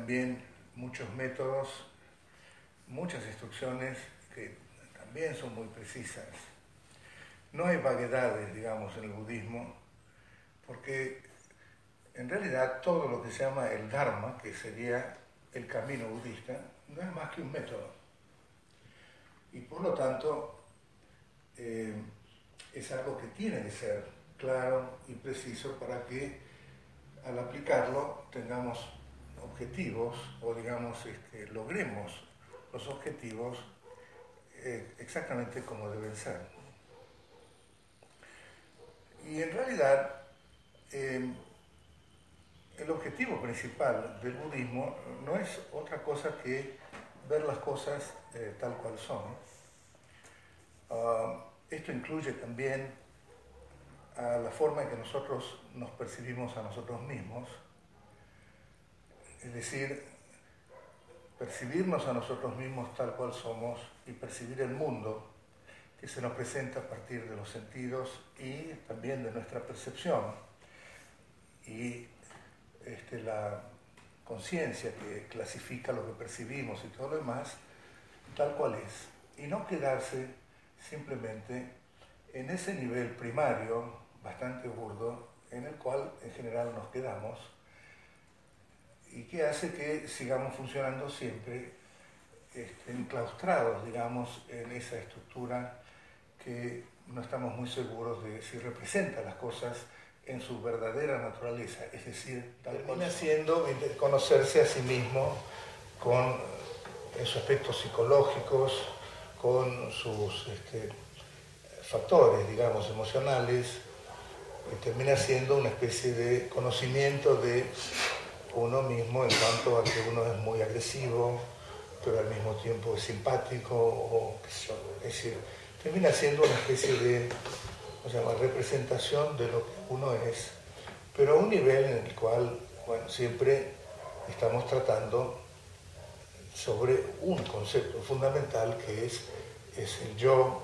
también muchos métodos, muchas instrucciones que también son muy precisas. No hay vaguedades, digamos, en el budismo, porque en realidad todo lo que se llama el Dharma, que sería el camino budista, no es más que un método. Y por lo tanto, es algo que tiene que ser claro y preciso para que al aplicarlo tengamos objetivos o digamos logremos los objetivos exactamente como deben ser. Y en realidad el objetivo principal del budismo no es otra cosa que ver las cosas tal cual son. Esto incluye también a la forma en que nosotros nos percibimos a nosotros mismos, es decir, percibirnos a nosotros mismos tal cual somos y percibir el mundo que se nos presenta a partir de los sentidos y también de nuestra percepción y la conciencia que clasifica lo que percibimos y todo lo demás tal cual es, y no quedarse simplemente en ese nivel primario bastante burdo en el cual en general nos quedamos y que hace que sigamos funcionando siempre enclaustrados, digamos, en esa estructura que no estamos muy seguros de si representa las cosas en su verdadera naturaleza, es decir, termina siendo conocerse a sí mismo en sus aspectos psicológicos, con sus factores, digamos, emocionales, y termina siendo una especie de conocimiento de uno mismo en cuanto a que uno es muy agresivo, pero al mismo tiempo es simpático, o qué sé yo, es decir, termina siendo una especie de representación de lo que uno es, pero a un nivel en el cual, bueno, siempre estamos tratando sobre un concepto fundamental que es el yo,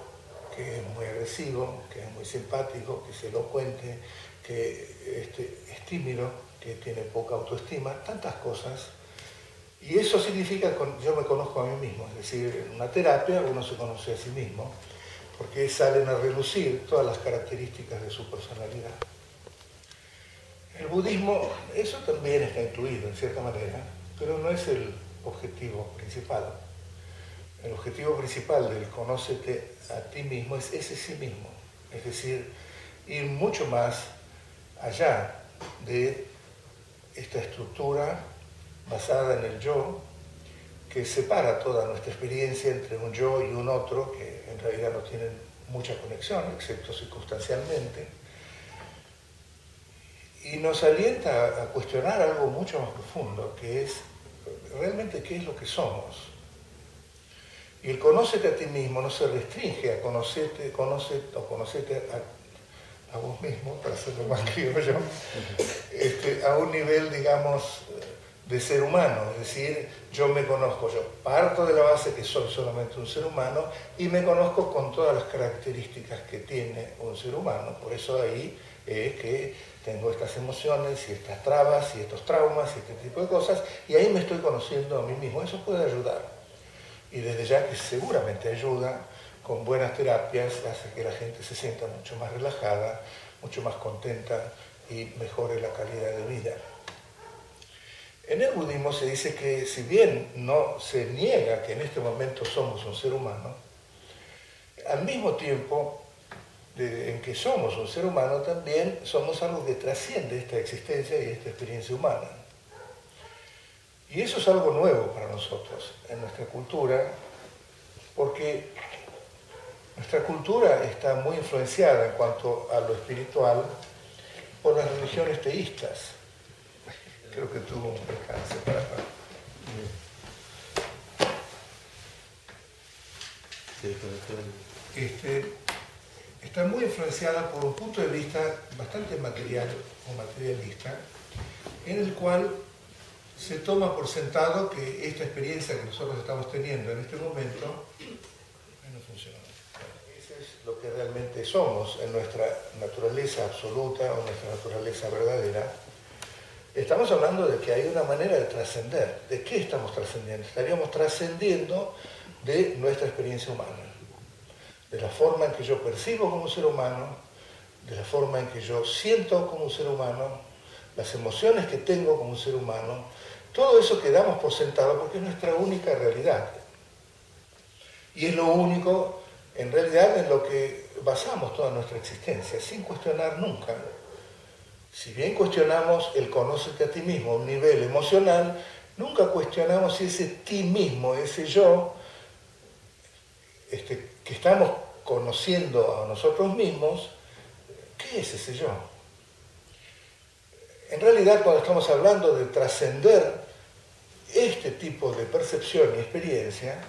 que es muy agresivo, que es muy simpático, que es elocuente, que es tímido, que tiene poca autoestima, tantas cosas. Y eso significa que yo me conozco a mí mismo, es decir, en una terapia uno se conoce a sí mismo, porque salen a relucir todas las características de su personalidad. En el budismo eso también está incluido en cierta manera, pero no es el objetivo principal. El objetivo principal del conócete a ti mismo es ese sí mismo, es decir, ir mucho más allá de esta estructura basada en el yo, que separa toda nuestra experiencia entre un yo y un otro, que en realidad no tienen mucha conexión, excepto circunstancialmente, y nos alienta a cuestionar algo mucho más profundo, que es realmente qué es lo que somos. Y el conócete a ti mismo no se restringe a conocerte a vos mismo, para hacerlo más criollo, a un nivel, digamos, de ser humano, es decir, yo me conozco, yo parto de la base que soy solamente un ser humano y me conozco con todas las características que tiene un ser humano, por eso ahí es que tengo estas emociones y estas trabas y estos traumas y este tipo de cosas, y ahí me estoy conociendo a mí mismo, eso puede ayudar. Y desde ya que seguramente ayuda, con buenas terapias, hace que la gente se sienta mucho más relajada, mucho más contenta y mejore la calidad de vida. En el budismo se dice que si bien no se niega que en este momento somos un ser humano, al mismo tiempo en que somos un ser humano también somos algo que trasciende esta existencia y esta experiencia humana. Y eso es algo nuevo para nosotros en nuestra cultura, porque nuestra cultura está muy influenciada en cuanto a lo espiritual por las religiones teístas. Creo que tuvo un percance para acá. Está muy influenciada por un punto de vista bastante material o materialista, en el cual se toma por sentado que esta experiencia que nosotros estamos teniendo en este momento no funciona. Eso es lo que realmente somos en nuestra naturaleza absoluta o nuestra naturaleza verdadera. Estamos hablando de que hay una manera de trascender. ¿De qué estamos trascendiendo? Estaríamos trascendiendo de nuestra experiencia humana, de la forma en que yo percibo como ser humano, de la forma en que yo siento como un ser humano, las emociones que tengo como un ser humano, todo eso que damos por sentado porque es nuestra única realidad. Y es lo único, en realidad, en lo que basamos toda nuestra existencia, sin cuestionar nunca. Si bien cuestionamos el conócete a ti mismo a un nivel emocional, nunca cuestionamos si ese ti mismo, ese yo, que estamos conociendo a nosotros mismos, ¿qué es ese yo? En realidad, cuando estamos hablando de trascender este tipo de percepción y experiencia,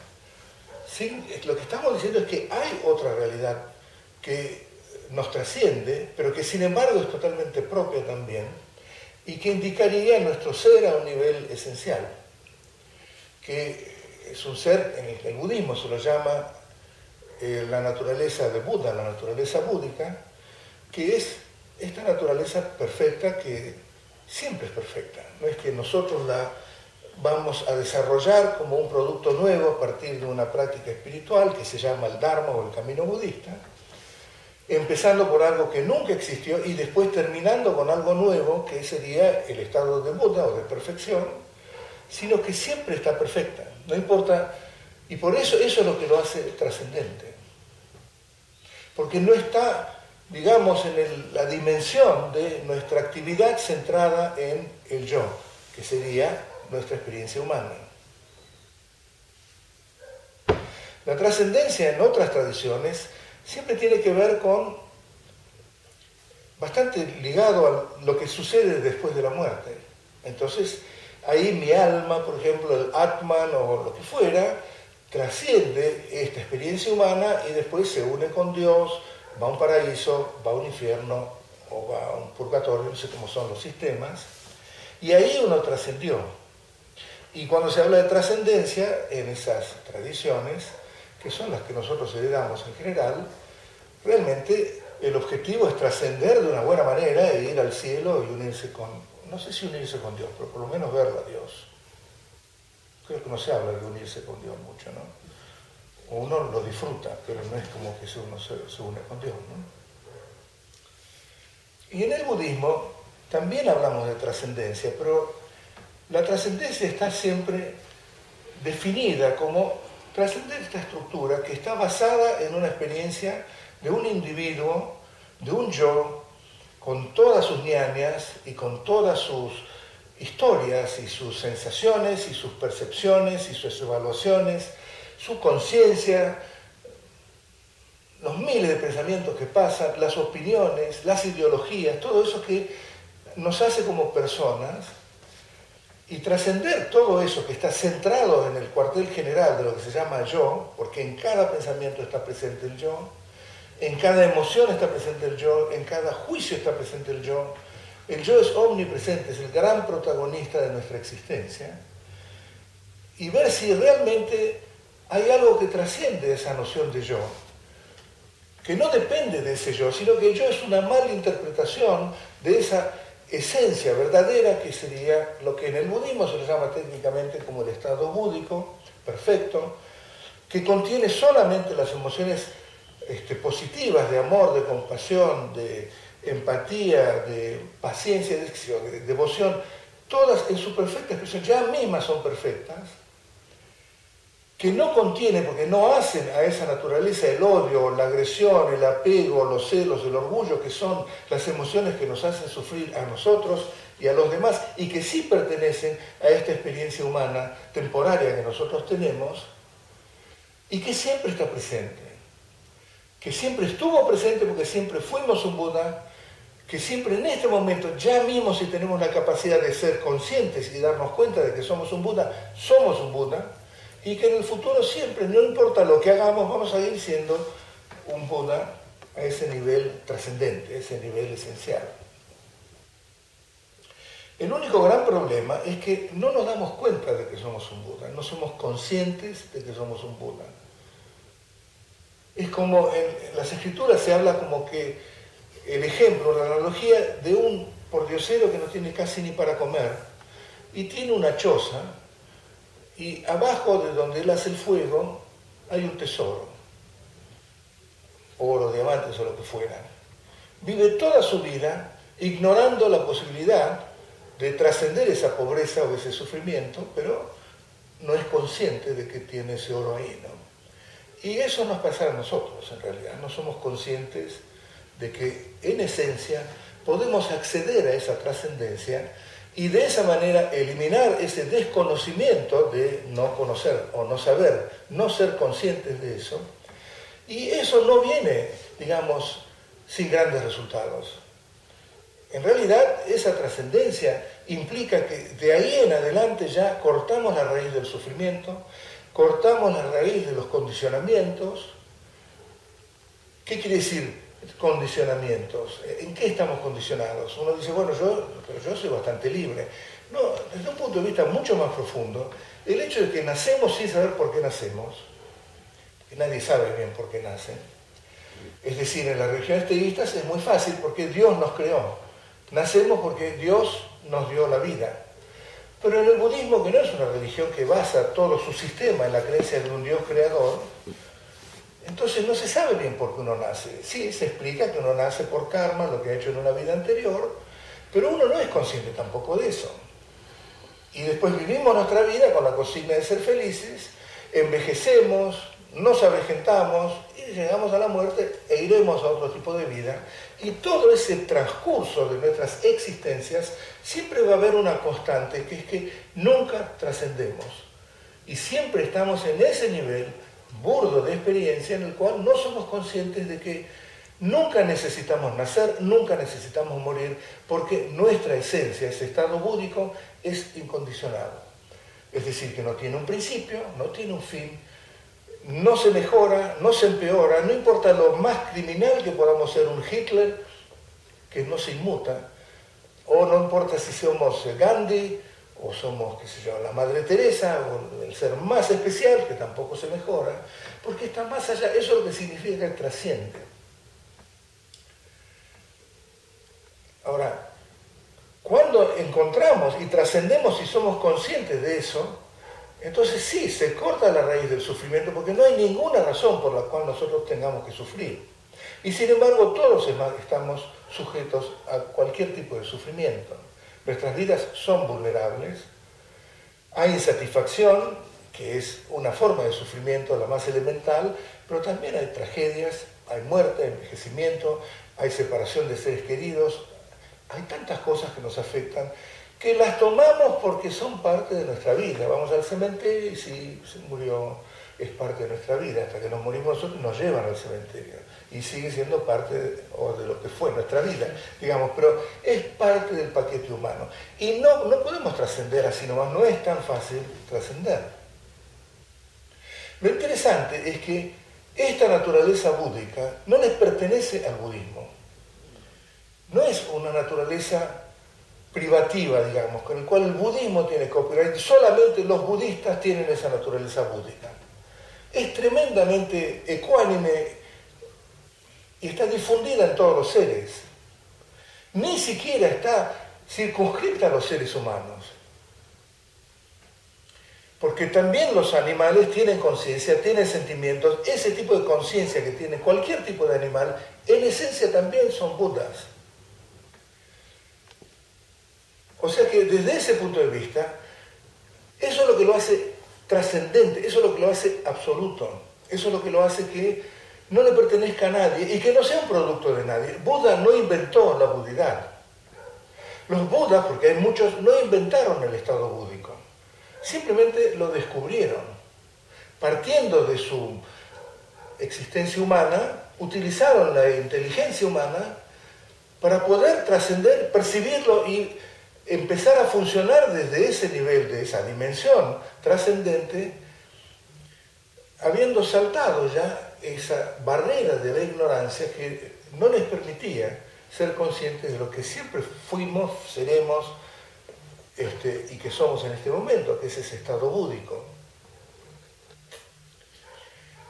sí, lo que estamos diciendo es que hay otra realidad que nos trasciende, pero que sin embargo es totalmente propia también, y que indicaría nuestro ser a un nivel esencial, que es un ser, en el budismo se lo llama la naturaleza de Buda, la naturaleza búdica, que es esta naturaleza perfecta que siempre es perfecta. No es que nosotros la vamos a desarrollar como un producto nuevo a partir de una práctica espiritual que se llama el Dharma o el camino budista, empezando por algo que nunca existió y después terminando con algo nuevo que sería el estado de Buda o de perfección, sino que siempre está perfecta, no importa, y por eso es lo que lo hace trascendente, porque no está, digamos, en la dimensión de nuestra actividad centrada en el yo, que sería nuestra experiencia humana. La trascendencia en otras tradiciones siempre tiene que ver con, bastante ligado a lo que sucede después de la muerte. Entonces, ahí mi alma, por ejemplo, el Atman o lo que fuera, trasciende esta experiencia humana y después se une con Dios, va a un paraíso, va a un infierno o va a un purgatorio, no sé cómo son los sistemas, y ahí uno trascendió. Y cuando se habla de trascendencia en esas tradiciones, que son las que nosotros heredamos en general, realmente el objetivo es trascender de una buena manera e ir al cielo y unirse con, no sé si unirse con Dios, pero por lo menos verlo a Dios. Creo que no se habla de unirse con Dios mucho, ¿no? O uno lo disfruta, pero no es como que uno se une con Dios, ¿no? Y en el budismo también hablamos de trascendencia, pero la trascendencia está siempre definida como trascender esta estructura que está basada en una experiencia de un individuo, de un yo, con todas sus ñañas y con todas sus historias y sus sensaciones y sus percepciones y sus evaluaciones, su conciencia, los miles de pensamientos que pasan, las opiniones, las ideologías, todo eso que nos hace como personas, y trascender todo eso que está centrado en el cuartel general de lo que se llama yo, porque en cada pensamiento está presente el yo, en cada emoción está presente el yo, en cada juicio está presente el yo. El yo es omnipresente, es el gran protagonista de nuestra existencia. Y ver si realmente hay algo que trasciende esa noción de yo, que no depende de ese yo, sino que el yo es una mala interpretación de esa esencia verdadera que sería lo que en el budismo se le llama técnicamente como el estado búdico, perfecto, que contiene solamente las emociones positivas de amor, de compasión, de empatía, de paciencia, de devoción, todas en su perfecta expresión, ya mismas son perfectas, que no contienen, porque no hacen a esa naturaleza el odio, la agresión, el apego, los celos, el orgullo, que son las emociones que nos hacen sufrir a nosotros y a los demás, y que sí pertenecen a esta experiencia humana temporaria que nosotros tenemos, y que siempre está presente, que siempre estuvo presente porque siempre fuimos un Buda, que siempre en este momento, ya mismo si tenemos la capacidad de ser conscientes y darnos cuenta de que somos un Buda, somos un Buda, y que en el futuro siempre, no importa lo que hagamos, vamos a ir siendo un Buda a ese nivel trascendente, a ese nivel esencial. El único gran problema es que no nos damos cuenta de que somos un Buda, no somos conscientes de que somos un Buda. Es como en las escrituras se habla como que el ejemplo, la analogía de un pordiosero que no tiene casi ni para comer y tiene una choza y abajo de donde él hace el fuego hay un tesoro, oro, diamantes o lo que fuera. Vive toda su vida ignorando la posibilidad de trascender esa pobreza o ese sufrimiento, pero no es consciente de que tiene ese oro ahí, ¿no? Y eso nos pasa a nosotros, en realidad. No somos conscientes de que, en esencia, podemos acceder a esa trascendencia y de esa manera eliminar ese desconocimiento de no conocer o no saber, no ser conscientes de eso. Y eso no viene, digamos, sin grandes resultados. En realidad, esa trascendencia implica que de ahí en adelante ya cortamos la raíz del sufrimiento, cortamos la raíz de los condicionamientos. ¿Qué quiere decir condicionamientos? ¿En qué estamos condicionados? Uno dice, bueno, yo soy bastante libre. No, desde un punto de vista mucho más profundo, el hecho de que nacemos sin saber por qué nacemos, que nadie sabe bien por qué nace, es decir, en las religiones teístas es muy fácil porque Dios nos creó. Nacemos porque Dios nos dio la vida. Pero en el budismo, que no es una religión que basa todo su sistema en la creencia de un Dios creador, entonces no se sabe bien por qué uno nace. Sí, se explica que uno nace por karma, lo que ha hecho en una vida anterior, pero uno no es consciente tampoco de eso. Y después vivimos nuestra vida con la consigna de ser felices, envejecemos, nos avejentamos y llegamos a la muerte e iremos a otro tipo de vida. Y todo ese transcurso de nuestras existencias siempre va a haber una constante, que es que nunca trascendemos. Y siempre estamos en ese nivel burdo de experiencia en el cual no somos conscientes de que nunca necesitamos nacer, nunca necesitamos morir, porque nuestra esencia, ese estado búdico, es incondicionado. Es decir, que no tiene un principio, no tiene un fin, no se mejora, no se empeora, no importa lo más criminal que podamos ser un Hitler, que no se inmuta, o no importa si somos Gandhi, o somos, qué sé yo, la Madre Teresa, o el ser más especial, que tampoco se mejora, porque está más allá, eso es lo que significa que trasciende. Ahora, cuando encontramos y trascendemos y somos conscientes de eso, entonces sí, se corta la raíz del sufrimiento porque no hay ninguna razón por la cual nosotros tengamos que sufrir. Y sin embargo todos estamos sujetos a cualquier tipo de sufrimiento. Nuestras vidas son vulnerables, hay insatisfacción, que es una forma de sufrimiento la más elemental, pero también hay tragedias, hay muerte, hay envejecimiento, hay separación de seres queridos, hay tantas cosas que nos afectan que las tomamos porque son parte de nuestra vida. Vamos al cementerio y si se murió, es parte de nuestra vida. Hasta que nos morimos nosotros nos llevan al cementerio y sigue siendo parte de lo que fue nuestra vida, digamos, pero es parte del paquete humano. Y no podemos trascender así nomás, no es tan fácil trascender. Lo interesante es que esta naturaleza búdica no les pertenece al budismo. No es una naturaleza privativa, digamos, con el cual el budismo tiene copyright. Solamente los budistas tienen esa naturaleza búdica. Es tremendamente ecuánime y está difundida en todos los seres. Ni siquiera está circunscrita a los seres humanos. Porque también los animales tienen conciencia, tienen sentimientos. Ese tipo de conciencia que tiene cualquier tipo de animal, en esencia también son budas. O sea que desde ese punto de vista, eso es lo que lo hace trascendente, eso es lo que lo hace absoluto, eso es lo que lo hace que no le pertenezca a nadie y que no sea un producto de nadie. Buda no inventó la budidad. Los budas, porque hay muchos, no inventaron el estado búdico, simplemente lo descubrieron. Partiendo de su existencia humana, utilizaron la inteligencia humana para poder trascender, percibirlo y empezar a funcionar desde ese nivel, de esa dimensión trascendente, habiendo saltado ya esa barrera de la ignorancia que no les permitía ser conscientes de lo que siempre fuimos, seremos y que somos en este momento, que es ese estado búdico.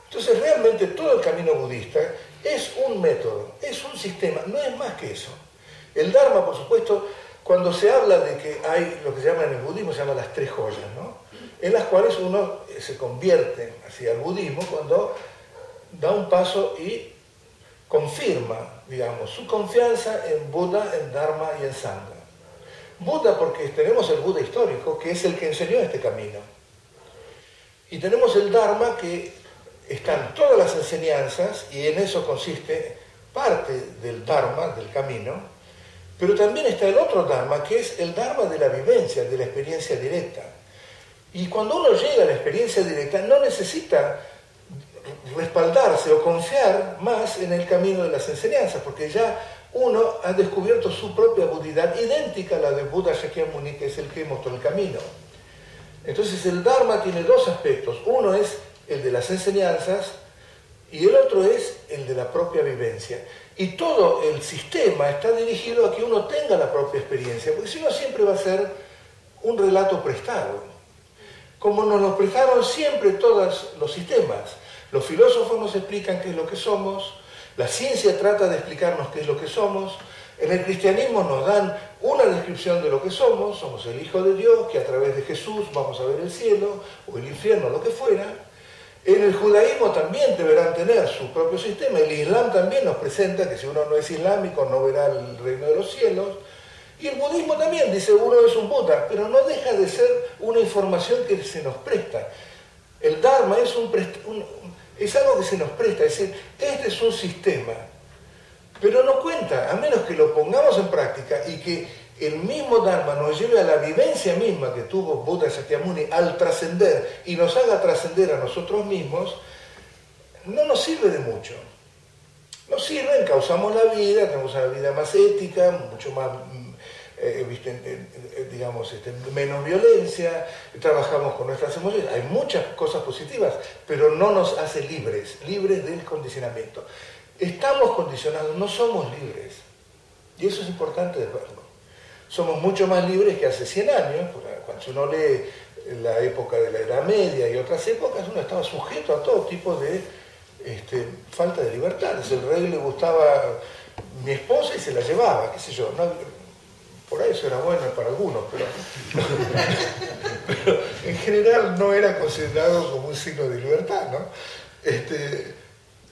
Entonces realmente todo el camino budista es un método, es un sistema, no es más que eso. El Dharma, por supuesto, cuando se habla de que hay lo que se llama en el budismo, se llama las tres joyas, ¿no? En las cuales uno se convierte hacia el budismo cuando da un paso y confirma, digamos, su confianza en Buda, en Dharma y en Sangha. Buda porque tenemos el Buda histórico, que es el que enseñó este camino. Y tenemos el Dharma, que están todas las enseñanzas, y en eso consiste parte del Dharma, del camino, pero también está el otro Dharma, que es el Dharma de la vivencia, de la experiencia directa. Y cuando uno llega a la experiencia directa, no necesita respaldarse o confiar más en el camino de las enseñanzas, porque ya uno ha descubierto su propia budidad, idéntica a la de Buda Shakyamuni, que es el que mostró el camino. Entonces el Dharma tiene dos aspectos. Uno es el de las enseñanzas y el otro es el de la propia vivencia. Y todo el sistema está dirigido a que uno tenga la propia experiencia, porque si no siempre va a ser un relato prestado. Como nos lo prestaron siempre todos los sistemas. Los filósofos nos explican qué es lo que somos, la ciencia trata de explicarnos qué es lo que somos, en el cristianismo nos dan una descripción de lo que somos el Hijo de Dios, que a través de Jesús vamos a ver el cielo o el infierno, lo que fuera. En el judaísmo también deberán tener su propio sistema, el Islam también nos presenta que si uno no es islámico no verá el reino de los cielos, y el budismo también dice uno es un Buda, pero no deja de ser una información que se nos presta. El Dharma es algo que se nos presta, es decir, este es un sistema, pero no cuenta, a menos que lo pongamos en práctica y que el mismo Dharma nos lleve a la vivencia misma que tuvo Buda Shakyamuni al trascender y nos haga trascender a nosotros mismos, no nos sirve de mucho. Nos sirve, encauzamos la vida, tenemos una vida más ética, mucho más, digamos, menos violencia, trabajamos con nuestras emociones, hay muchas cosas positivas, pero no nos hace libres del condicionamiento. Estamos condicionados, no somos libres, y eso es importante de verlo. Somos mucho más libres que hace 100 años, cuando uno lee la época de la Edad Media y otras épocas, uno estaba sujeto a todo tipo de falta de libertades. El rey le gustaba mi esposa y se la llevaba, qué sé yo. No, por ahí eso era bueno para algunos, pero en general no era considerado como un signo de libertad, ¿no?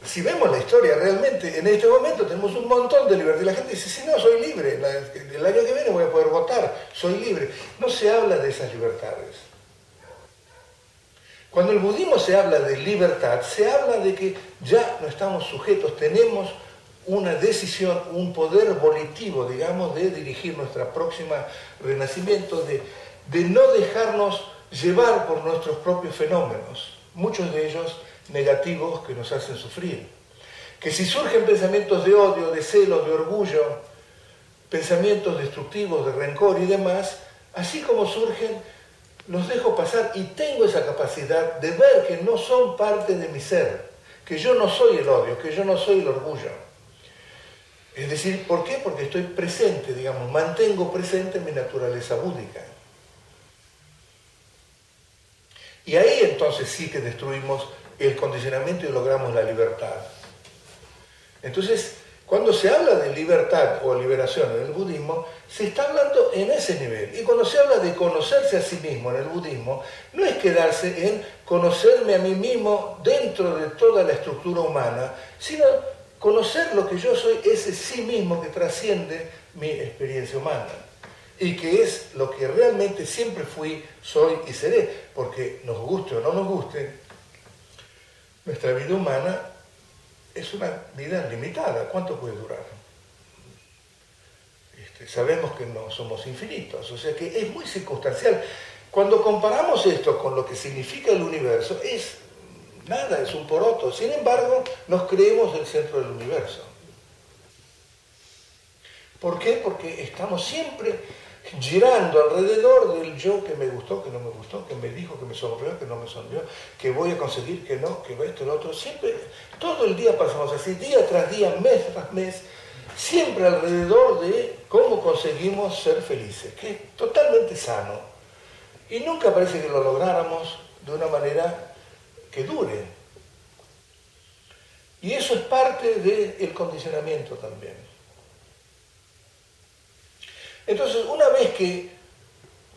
Si vemos la historia, realmente en este momento tenemos un montón de libertad. Y la gente dice, sí, no, soy libre, el año que viene voy a poder votar, soy libre. No se habla de esas libertades. Cuando el budismo se habla de libertad, se habla de que ya no estamos sujetos, tenemos una decisión, un poder volitivo, digamos, de dirigir nuestra próxima renacimiento, de no dejarnos llevar por nuestros propios fenómenos, muchos de ellos negativos que nos hacen sufrir. Que si surgen pensamientos de odio, de celos, de orgullo, pensamientos destructivos, de rencor y demás, así como surgen, los dejo pasar y tengo esa capacidad de ver que no son parte de mi ser, que yo no soy el odio, que yo no soy el orgullo. Es decir, ¿por qué? Porque estoy presente, digamos, mantengo presente mi naturaleza búdica. Y ahí entonces sí que destruimos el condicionamiento y logramos la libertad. Entonces, cuando se habla de libertad o liberación en el budismo, se está hablando en ese nivel. Y cuando se habla de conocerse a sí mismo en el budismo, no es quedarse en conocerme a mí mismo dentro de toda la estructura humana, sino conocer lo que yo soy, ese sí mismo que trasciende mi experiencia humana. Y que es lo que realmente siempre fui, soy y seré. Porque nos guste o no nos guste, nuestra vida humana es una vida limitada. ¿Cuánto puede durar? Sabemos que no somos infinitos, o sea que es muy circunstancial. Cuando comparamos esto con lo que significa el universo, es nada, es un poroto. Sin embargo, nos creemos el centro del universo. ¿Por qué? Porque estamos siempre girando alrededor del yo que me gustó, que no me gustó, que me dijo, que me sonrió, que no me sonrió, que voy a conseguir, que no, que esto, lo otro. Siempre, todo el día pasamos así, día tras día, mes tras mes, siempre alrededor de cómo conseguimos ser felices, que es totalmente sano. Y nunca parece que lo lográramos de una manera que dure. Y eso es parte del condicionamiento también. Entonces, una vez que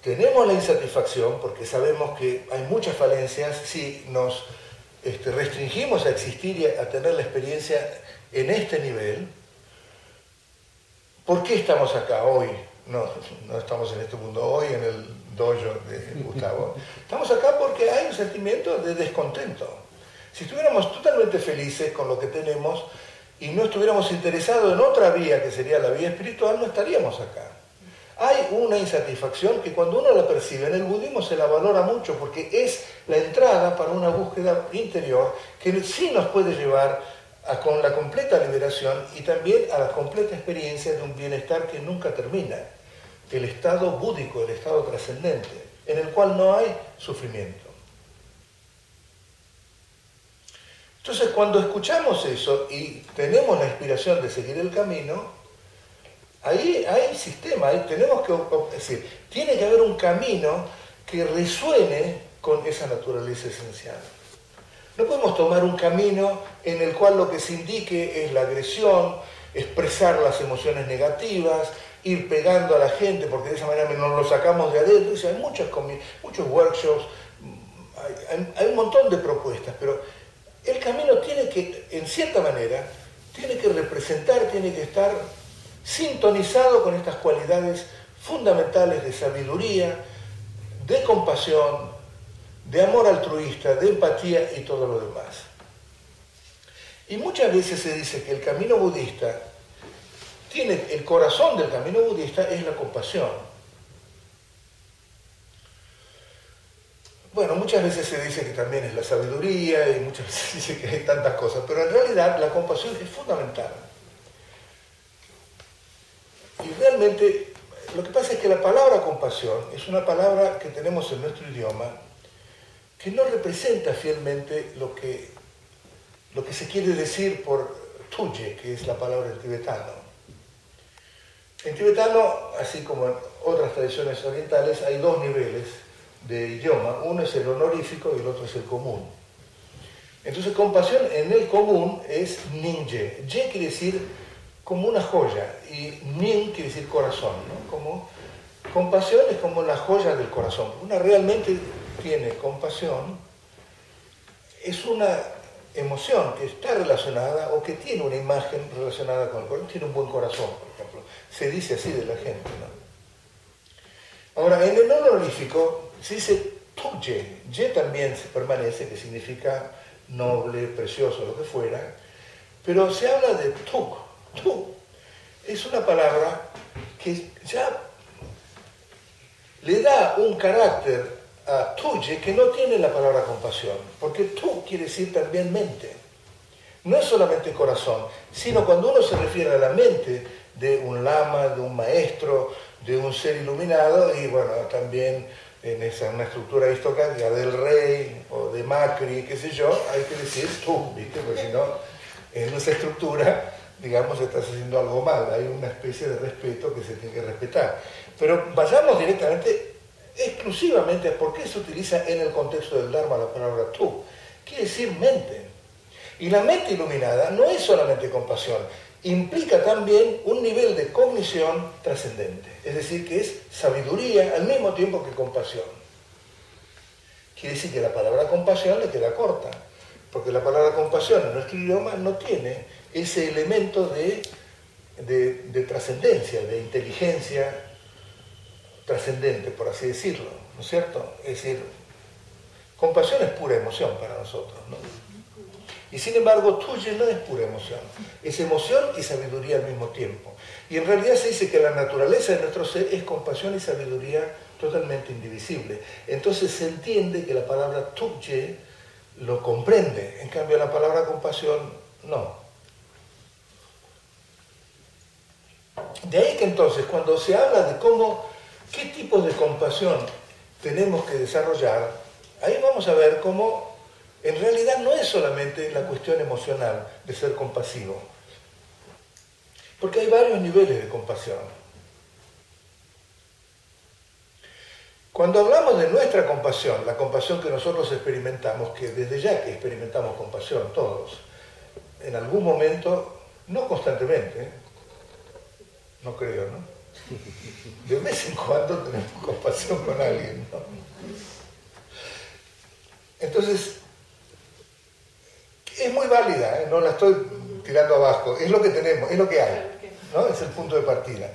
tenemos la insatisfacción, porque sabemos que hay muchas falencias, si nos restringimos a existir y a tener la experiencia en este nivel, ¿por qué estamos acá hoy? No estamos en este mundo hoy, en el dojo de Gustavo. Estamos acá porque hay un sentimiento de descontento. Si estuviéramos totalmente felices con lo que tenemos y no estuviéramos interesados en otra vía, que sería la vía espiritual, no estaríamos acá. Hay una insatisfacción que cuando uno la percibe, en el budismo se la valora mucho porque es la entrada para una búsqueda interior que sí nos puede llevar con la completa liberación y también a la completa experiencia de un bienestar que nunca termina, el estado búdico, el estado trascendente, en el cual no hay sufrimiento. Entonces, cuando escuchamos eso y tenemos la inspiración de seguir el camino, ahí hay sistema, ahí tenemos que, es decir, tiene que haber un camino que resuene con esa naturaleza esencial. No podemos tomar un camino en el cual lo que se indique es la agresión, expresar las emociones negativas, ir pegando a la gente, porque de esa manera nos lo sacamos de adentro. Hay muchos workshops, hay un montón de propuestas, pero el camino tiene que, en cierta manera, tiene que representar, tiene que estar sintonizado con estas cualidades fundamentales de sabiduría, de compasión, de amor altruista, de empatía y todo lo demás. Y muchas veces se dice que el camino budista el corazón del camino budista es la compasión. Bueno, muchas veces se dice que también es la sabiduría y muchas veces se dice que hay tantas cosas, pero en realidad la compasión es fundamental. Y realmente lo que pasa es que la palabra compasión es una palabra que tenemos en nuestro idioma que no representa fielmente lo que se quiere decir por tuye, que es la palabra en tibetano. En tibetano, así como en otras tradiciones orientales, hay dos niveles de idioma. Uno es el honorífico y el otro es el común. Entonces, compasión en el común es ninje. Je quiere decir como una joya y nin quiere decir corazón, ¿no? Como compasión es como la joya del corazón. Una realmente tiene compasión, es una emoción que está relacionada o que tiene una imagen relacionada con el corazón, tiene un buen corazón, por ejemplo. Se dice así de la gente, ¿no? Ahora, en el honorífico se dice tuye, ye también se permanece, que significa noble, precioso, lo que fuera, pero se habla de tuk. Tuk es una palabra que ya le da un carácter a tuye que no tiene la palabra compasión, porque tu quiere decir también mente. No es solamente corazón, sino cuando uno se refiere a la mente de un lama, de un maestro, de un ser iluminado, y bueno, también en una estructura aristocrática del rey o de Macri, qué sé yo, hay que decir tú, ¿viste? Porque si no, en esa estructura, digamos, estás haciendo algo mal, hay una especie de respeto que se tiene que respetar. Pero vayamos directamente, exclusivamente, ¿por qué se utiliza en el contexto del Dharma la palabra tú? Quiere decir mente. Y la mente iluminada no es solamente compasión, implica también un nivel de cognición trascendente, es decir, que es sabiduría al mismo tiempo que compasión. Quiere decir que la palabra compasión le queda corta, porque la palabra compasión en nuestro idioma no tiene ese elemento de trascendencia, de inteligencia trascendente, por así decirlo, ¿no es cierto? Es decir, compasión es pura emoción para nosotros, ¿no? Y sin embargo, tuye no es pura emoción, es emoción y sabiduría al mismo tiempo. Y en realidad se dice que la naturaleza de nuestro ser es compasión y sabiduría totalmente indivisible. Entonces se entiende que la palabra tuye lo comprende, en cambio la palabra compasión no. De ahí que entonces cuando se habla de qué tipos de compasión tenemos que desarrollar, ahí vamos a ver cómo en realidad no es solamente la cuestión emocional de ser compasivo, porque hay varios niveles de compasión. Cuando hablamos de nuestra compasión, la compasión que nosotros experimentamos, que desde ya que experimentamos compasión todos, en algún momento, no constantemente, no creo, ¿no? De vez en cuando tenemos compasión con alguien, ¿no? Entonces, es muy válida, ¿eh? No la estoy tirando abajo, es lo que tenemos, es lo que hay, ¿no? Es el punto de partida.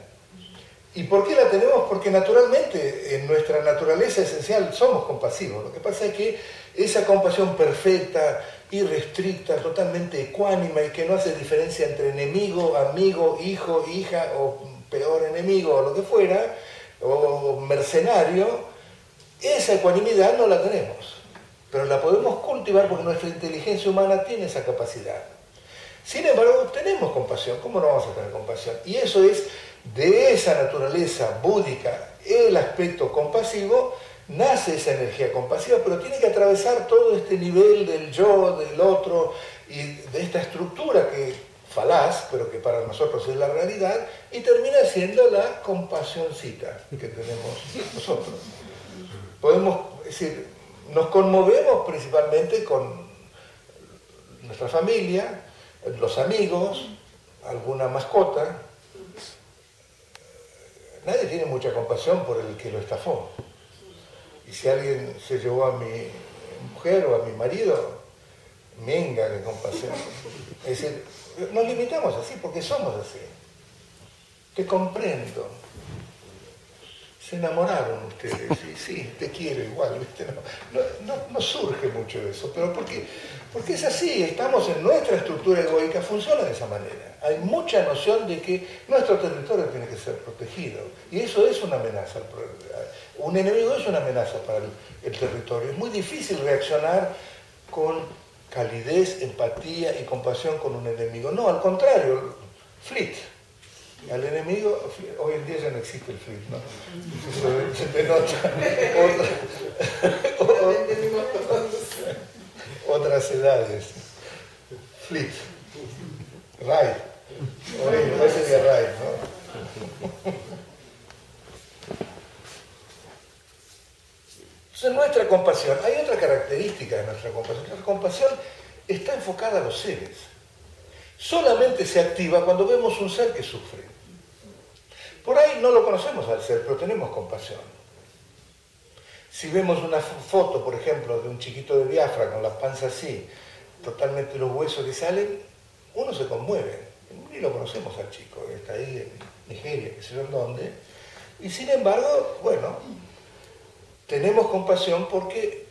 ¿Y por qué la tenemos? Porque naturalmente, en nuestra naturaleza esencial, somos compasivos. Lo que pasa es que esa compasión perfecta, irrestricta, totalmente ecuánime, y que no hace diferencia entre enemigo, amigo, hijo, hija, o peor enemigo, o lo que fuera, o mercenario, esa ecuanimidad no la tenemos. Pero la podemos cultivar porque nuestra inteligencia humana tiene esa capacidad. Sin embargo, tenemos compasión. ¿Cómo no vamos a tener compasión? Y eso es de esa naturaleza búdica, el aspecto compasivo, nace esa energía compasiva, pero tiene que atravesar todo este nivel del yo, del otro, y de esta estructura que falaz, pero que para nosotros es la realidad, y termina siendo la compasioncita que tenemos nosotros. Podemos decir, nos conmovemos principalmente con nuestra familia, los amigos, alguna mascota. Nadie tiene mucha compasión por el que lo estafó. Y si alguien se llevó a mi mujer o a mi marido, venga de compasión. Es decir, nos limitamos así porque somos así. Te comprendo. Se enamoraron ustedes, sí, te quiero igual, ¿viste? No surge mucho de eso, pero porque es así, estamos en nuestra estructura egoica, funciona de esa manera. Hay mucha noción de que nuestro territorio tiene que ser protegido, y eso es una amenaza. Un enemigo es una amenaza para el territorio. Es muy difícil reaccionar con calidez, empatía y compasión con un enemigo. No, al contrario, flit. Al enemigo, hoy en día ya no existe el flit, ¿no? Se denota otras edades. Flit. Ride. Hoy sería ride, ¿no? Entonces, nuestra compasión, hay otra característica de nuestra compasión. Nuestra compasión está enfocada a los seres. Solamente se activa cuando vemos un ser que sufre. Por ahí no lo conocemos al ser, pero tenemos compasión. Si vemos una foto, por ejemplo, de un chiquito de Biafra con la panza así, totalmente los huesos que salen, uno se conmueve. Ni lo conocemos al chico, está ahí en Nigeria, que sé yo en dónde. Y sin embargo, bueno, tenemos compasión porque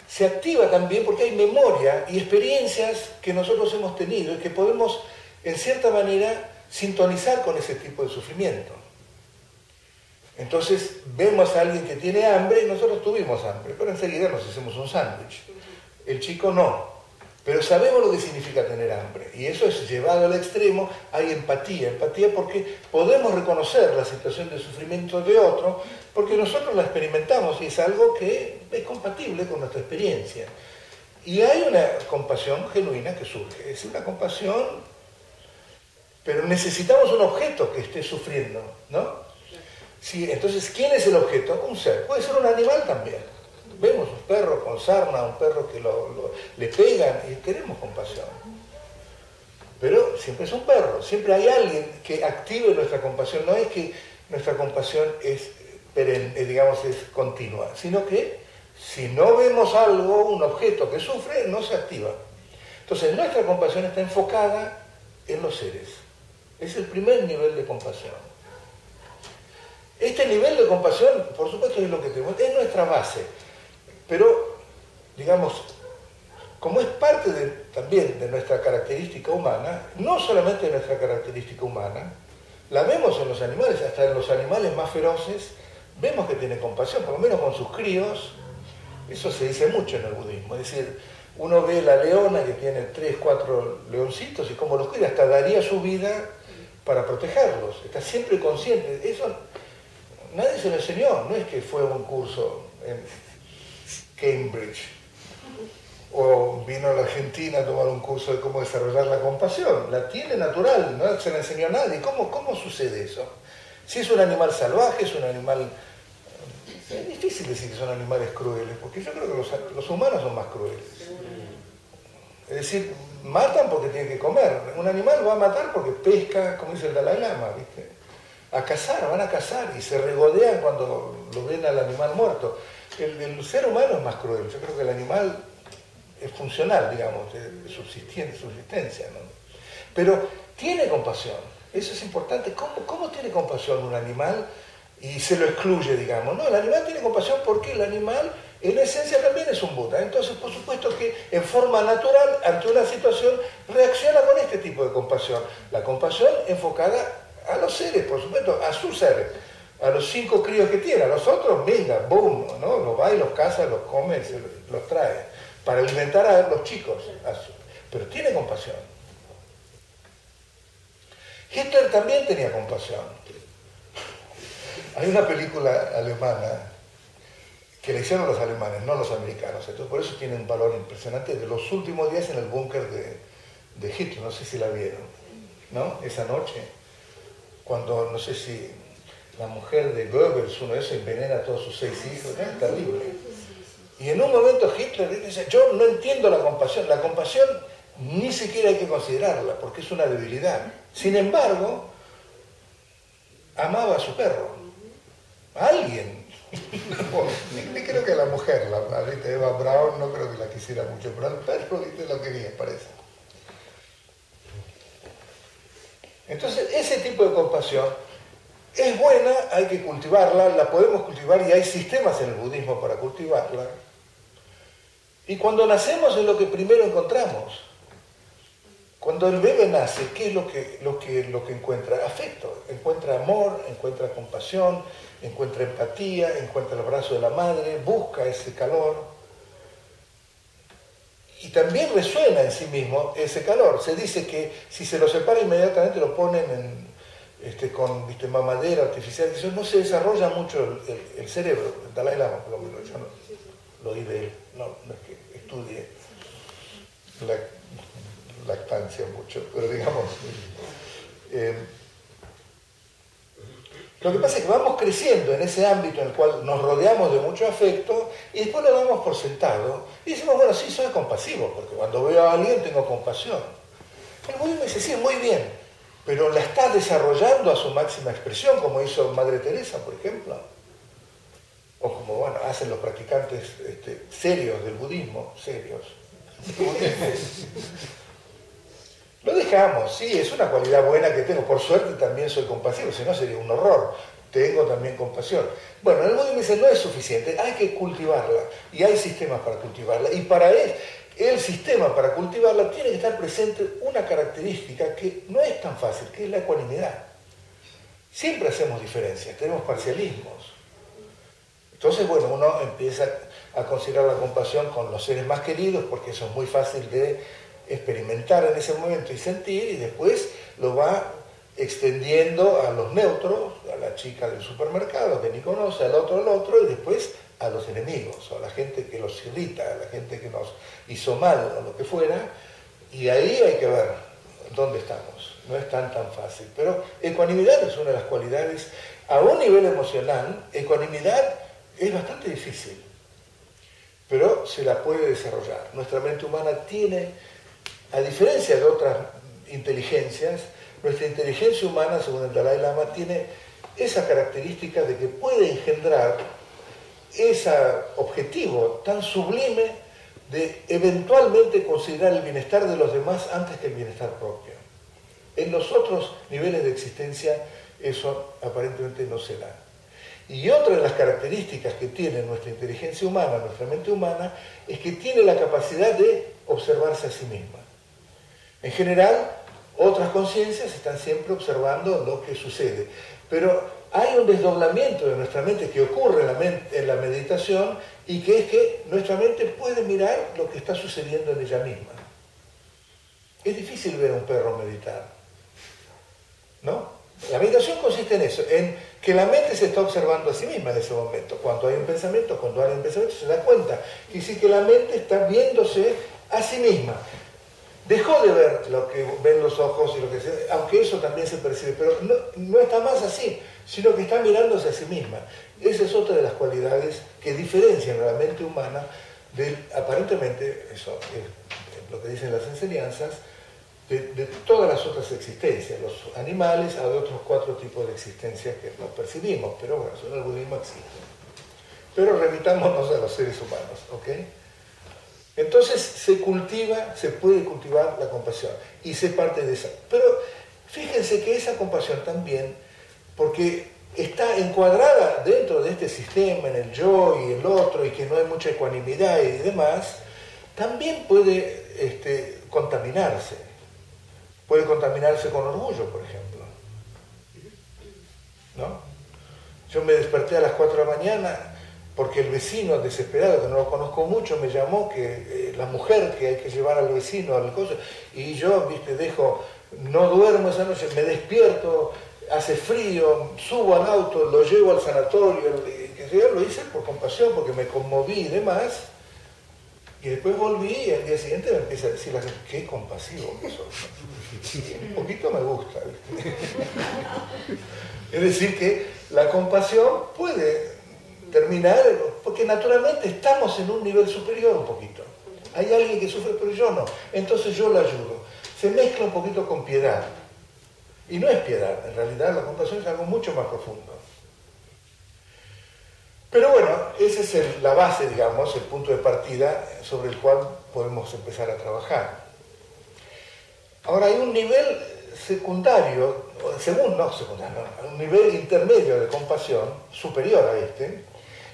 se activa también porque hay memoria y experiencias que nosotros hemos tenido y que podemos, en cierta manera, sintonizar con ese tipo de sufrimiento. Entonces, vemos a alguien que tiene hambre y nosotros tuvimos hambre, pero enseguida nos hacemos un sándwich. El chico no, pero sabemos lo que significa tener hambre. Y eso es llevado al extremo, hay empatía porque podemos reconocer la situación de sufrimiento de otro, porque nosotros la experimentamos y es algo que es compatible con nuestra experiencia. Y hay una compasión genuina que surge, es una compasión, pero necesitamos un objeto que esté sufriendo, ¿no? Sí, entonces, ¿quién es el objeto? Un ser, puede ser un animal también. Vemos un perro con sarna, un perro que le pegan y tenemos compasión. Pero siempre es un perro, siempre hay alguien que active nuestra compasión. No es que nuestra compasión es perenne, digamos, es continua, sino que si no vemos algo, un objeto que sufre, no se activa. Entonces, nuestra compasión está enfocada en los seres. Es el primer nivel de compasión. Este nivel de compasión, por supuesto, es lo que tenemos, es nuestra base. Pero, digamos, como es parte también de nuestra característica humana, no solamente de nuestra característica humana, la vemos en los animales, hasta en los animales más feroces, vemos que tiene compasión, por lo menos con sus críos. Eso se dice mucho en el budismo. Es decir, uno ve la leona que tiene 3, 4 leoncitos y cómo los cuida, hasta daría su vida para protegerlos. Está siempre consciente. Eso nadie se lo enseñó, no es que fue un curso en Cambridge o vino a la Argentina a tomar un curso de cómo desarrollar la compasión. La tiene natural, no se la enseñó a nadie. ¿Cómo sucede eso? Si es un animal salvaje, es un animal... Es difícil decir que son animales crueles, porque yo creo que los humanos son más crueles. Es decir, matan porque tienen que comer. Un animal va a matar porque pesca, como dice el Dalai Lama, ¿viste? a cazar, van a cazar y se regodean cuando lo ven al animal muerto. El ser humano es más cruel. Yo creo que el animal es funcional, digamos, de subsistencia, ¿no? Pero tiene compasión. Eso es importante. ¿Cómo tiene compasión un animal y se lo excluye, digamos? No, el animal tiene compasión porque el animal en esencia también es un Buda. Entonces, por supuesto que en forma natural, ante una situación, reacciona con este tipo de compasión. La compasión enfocada a los seres, por supuesto, a sus seres, a los 5 críos que tiene. A los otros, venga, boom, ¿no? Los va y los caza, los come, los trae, para alimentar a los chicos. Pero tiene compasión. Hitler también tenía compasión. Hay una película alemana que la hicieron los alemanes, no los americanos. Entonces, por eso tiene un valor impresionante, de los últimos días en el búnker de Hitler. No sé si la vieron, ¿no? Esa noche, cuando, no sé si la mujer de Goebbels, uno de esos, envenena a todos sus 6 hijos. Es terrible. Y en un momento Hitler dice, yo no entiendo la compasión. La compasión ni siquiera hay que considerarla, porque es una debilidad. Sin embargo, amaba a su perro. A alguien. Ni creo que a la mujer, la Rita Eva Braun, no creo que la quisiera mucho, pero al perro lo quería, parece. Entonces, ese tipo de compasión es buena, hay que cultivarla, la podemos cultivar y hay sistemas en el budismo para cultivarla. Y cuando nacemos es lo que primero encontramos. Cuando el bebé nace, ¿qué es lo que encuentra? Afecto, encuentra amor, encuentra compasión, encuentra empatía, encuentra el abrazo de la madre, busca ese calor. Y también resuena en sí mismo ese calor. Se dice que si se lo separa inmediatamente lo ponen con mamadera artificial, eso no se desarrolla mucho el cerebro. El Dalai Lama, por lo menos, yo no lo oí de él, no es que estudie la lactancia mucho, pero digamos, lo que pasa es que vamos creciendo en ese ámbito en el cual nos rodeamos de mucho afecto y después lo damos por sentado y decimos, bueno, sí, soy compasivo, porque cuando veo a alguien tengo compasión. El budismo dice, sí, muy bien, pero la está desarrollando a su máxima expresión, como hizo Madre Teresa, por ejemplo, o como, bueno, hacen los practicantes serios del budismo, serios. Lo dejamos, sí, es una cualidad buena que tengo. Por suerte también soy compasivo, si no sería un horror. Tengo también compasión. Bueno, el budismo dice, no es suficiente, hay que cultivarla. Y hay sistemas para cultivarla. Y para el sistema para cultivarla tiene que estar presente una característica que no es tan fácil, que es la ecuanimidad. Siempre hacemos diferencias, tenemos parcialismos. Entonces, bueno, uno empieza a considerar la compasión con los seres más queridos, porque eso es muy fácil de experimentar en ese momento y sentir, y después lo va extendiendo a los neutros, a la chica del supermercado que ni conoce, al otro, y después a los enemigos, o a la gente que los irrita, a la gente que nos hizo mal, o lo que fuera, y ahí hay que ver dónde estamos. No es tan fácil, pero ecuanimidad es una de las cualidades. A un nivel emocional, ecuanimidad es bastante difícil, pero se la puede desarrollar. Nuestra mente humana tiene, a diferencia de otras inteligencias, nuestra inteligencia humana, según el Dalai Lama, tiene esa característica de que puede engendrar ese objetivo tan sublime de eventualmente considerar el bienestar de los demás antes que el bienestar propio. En los otros niveles de existencia eso aparentemente no se da. Y otra de las características que tiene nuestra inteligencia humana, nuestra mente humana, es que tiene la capacidad de observarse a sí misma. En general, otras conciencias están siempre observando lo que sucede, pero hay un desdoblamiento de nuestra mente que ocurre en la meditación y que es que nuestra mente puede mirar lo que está sucediendo en ella misma. Es difícil ver a un perro meditar, ¿no? La meditación consiste en eso, en que la mente se está observando a sí misma en ese momento. Cuando hay un pensamiento, se da cuenta. Y sí que la mente está viéndose a sí misma. Dejó de ver lo que ven los ojos y lo que se, aunque eso también se percibe, pero no está más así, sino que está mirándose a sí misma. Esa es otra de las cualidades que diferencian a la mente humana del, aparentemente, eso es lo que dicen las enseñanzas, de todas las otras existencias. Los animales hay otros 4 tipos de existencias que no percibimos, pero bueno, eso en el budismo existe. Pero remitámonos a los seres humanos, ¿ok? Entonces se puede cultivar la compasión y se parte de esa. Pero fíjense que esa compasión también, porque está encuadrada dentro de este sistema, en el yo y el otro, y que no hay mucha ecuanimidad y demás, también puede contaminarse. Puede contaminarse con orgullo, por ejemplo. ¿No? Yo me desperté a las 4 de la mañana porque el vecino desesperado, que no lo conozco mucho, me llamó que la mujer que hay que llevar al vecino al coche, y yo, no duermo esa noche, me despierto, hace frío, subo al auto, lo llevo al sanatorio, lo hice por compasión, porque me conmoví y demás, y después volví y al día siguiente me empieza a decir la gente, qué compasivo que sos. Y un poquito me gusta, ¿viste? Es decir, que la compasión puede terminar, porque naturalmente estamos en un nivel superior un poquito. Hay alguien que sufre, pero yo no. Entonces yo lo ayudo. Se mezcla un poquito con piedad. Y no es piedad, en realidad la compasión es algo mucho más profundo. Pero bueno, esa es la base, digamos, el punto de partida sobre el cual podemos empezar a trabajar. Ahora hay un nivel secundario, un nivel intermedio de compasión, superior a este,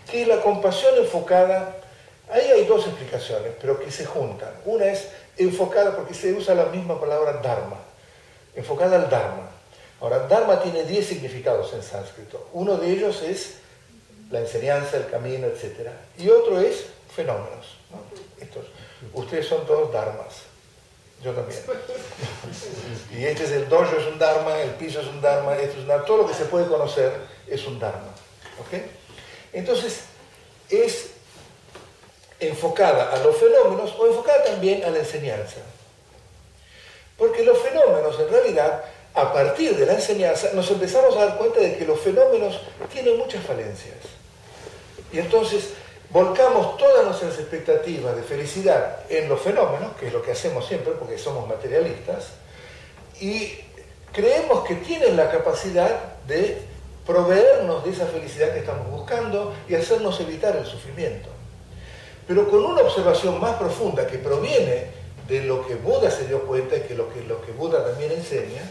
que es la compasión enfocada. Ahí hay 2 explicaciones, pero que se juntan. Una es enfocada, porque se usa la misma palabra dharma, enfocada al dharma. Ahora, dharma tiene 10 significados en sánscrito. Uno de ellos es la enseñanza, el camino, etc. Y otro es fenómenos, ¿no? Ustedes son todos dharmas. Yo también. Y este es el dojo, es un dharma, el piso es un dharma, esto es un dharma, todo lo que se puede conocer es un dharma. ¿Ok? Entonces, es enfocada a los fenómenos o enfocada también a la enseñanza. Porque los fenómenos, en realidad, a partir de la enseñanza, nos empezamos a dar cuenta de que los fenómenos tienen muchas falencias. Y entonces volcamos todas nuestras expectativas de felicidad en los fenómenos, que es lo que hacemos siempre porque somos materialistas, y creemos que tienen la capacidad de proveernos de esa felicidad que estamos buscando y hacernos evitar el sufrimiento. Pero con una observación más profunda que proviene de lo que Buda se dio cuenta y que lo que Buda también enseña,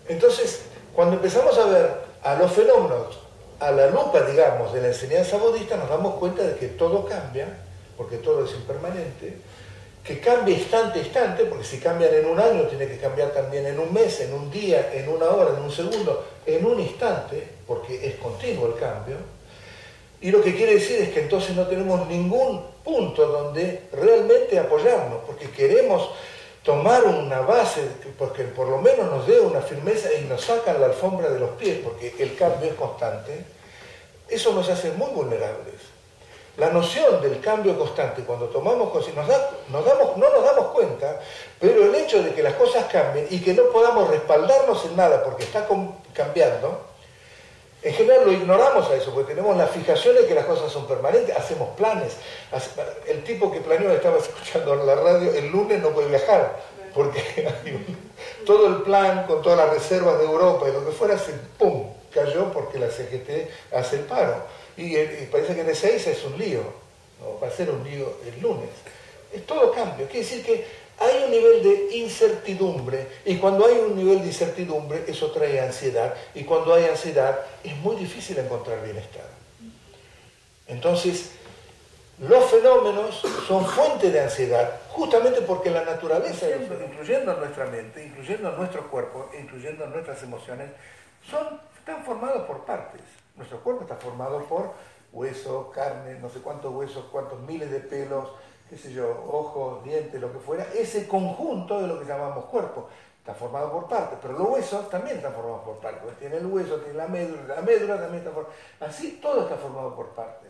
entonces cuando empezamos a ver a los fenómenos a la lupa, digamos, de la enseñanza budista, nos damos cuenta de que todo cambia, porque todo es impermanente, que cambia instante a instante, porque si cambian en un año, tiene que cambiar también en un mes, en un día, en una hora, en un segundo, en un instante, porque es continuo el cambio. Y lo que quiere decir es que entonces no tenemos ningún punto donde realmente apoyarnos, porque queremos tomar una base, porque por lo menos nos dé una firmeza y nos sacan la alfombra de los pies, porque el cambio es constante. Eso nos hace muy vulnerables. La noción del cambio constante, cuando tomamos conciencia, no nos damos cuenta, pero el hecho de que las cosas cambien y que no podamos respaldarnos en nada porque está cambiando, en general lo ignoramos a eso, porque tenemos la fijación de que las cosas son permanentes, hacemos planes. El tipo que planeó, estaba escuchando en la radio, el lunes no puede viajar, porque hay todo el plan con todas las reservas de Europa y lo que fuera, ¡pum!, cayó porque la CGT hace el paro. Y parece que en 6 es un lío, ¿no? Va a ser un lío el lunes. Es todo cambio, quiere decir que hay un nivel de incertidumbre, y cuando hay un nivel de incertidumbre, eso trae ansiedad, y cuando hay ansiedad, es muy difícil encontrar bienestar. Entonces, los fenómenos son fuente de ansiedad, justamente porque la naturaleza, incluyendo nuestra mente, incluyendo nuestro cuerpo, incluyendo nuestras emociones, están formados por partes. Nuestro cuerpo está formado por hueso, carne, no sé cuántos huesos, cuántos miles de pelos, qué sé yo, ojos, dientes, lo que fuera. Ese conjunto de lo que llamamos cuerpo está formado por partes, pero los huesos también están formados por partes. Tiene el hueso, tiene la médula también está formada. Así todo está formado por partes.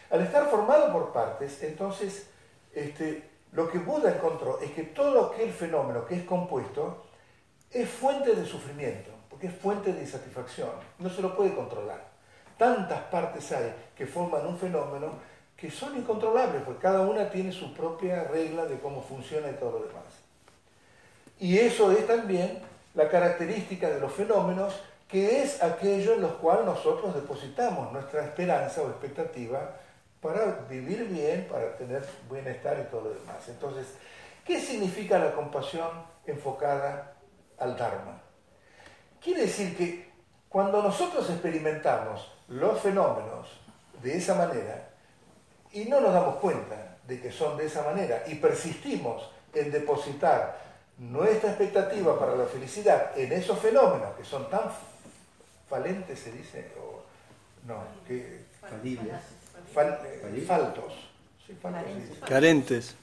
Al estar formado por partes, entonces, lo que Buda encontró es que todo aquel fenómeno que es compuesto es fuente de sufrimiento, porque es fuente de insatisfacción, no se lo puede controlar. Tantas partes hay que forman un fenómeno que son incontrolables, porque cada una tiene su propia regla de cómo funciona y todo lo demás. Y eso es también la característica de los fenómenos, que es aquello en los cuales nosotros depositamos nuestra esperanza o expectativa para vivir bien, para tener bienestar y todo lo demás. Entonces, ¿qué significa la compasión enfocada al Dharma? Quiere decir que cuando nosotros experimentamos los fenómenos de esa manera y no nos damos cuenta de que son de esa manera y persistimos en depositar nuestra expectativa para la felicidad en esos fenómenos que son tan falentes, se dice, o no, que falibles, faltos, sí, faltos se dice. Carentes.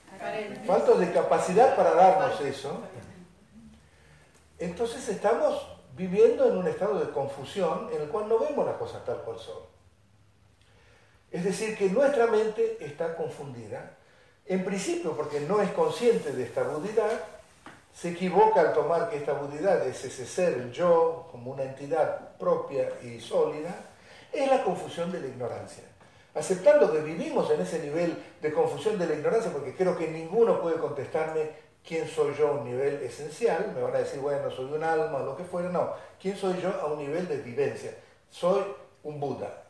Faltos de capacidad para darnos eso. Entonces estamos viviendo en un estado de confusión en el cual no vemos las cosas tal cual son. Es decir, que nuestra mente está confundida, en principio porque no es consciente de esta budidad, se equivoca al tomar que esta budidad es ese ser, el yo, como una entidad propia y sólida, es la confusión de la ignorancia. Aceptando que vivimos en ese nivel de confusión de la ignorancia, porque creo que ninguno puede contestarme quién soy yo a un nivel esencial, me van a decir, bueno, soy un alma o lo que fuera, no, quién soy yo a un nivel de vivencia, soy un Buda,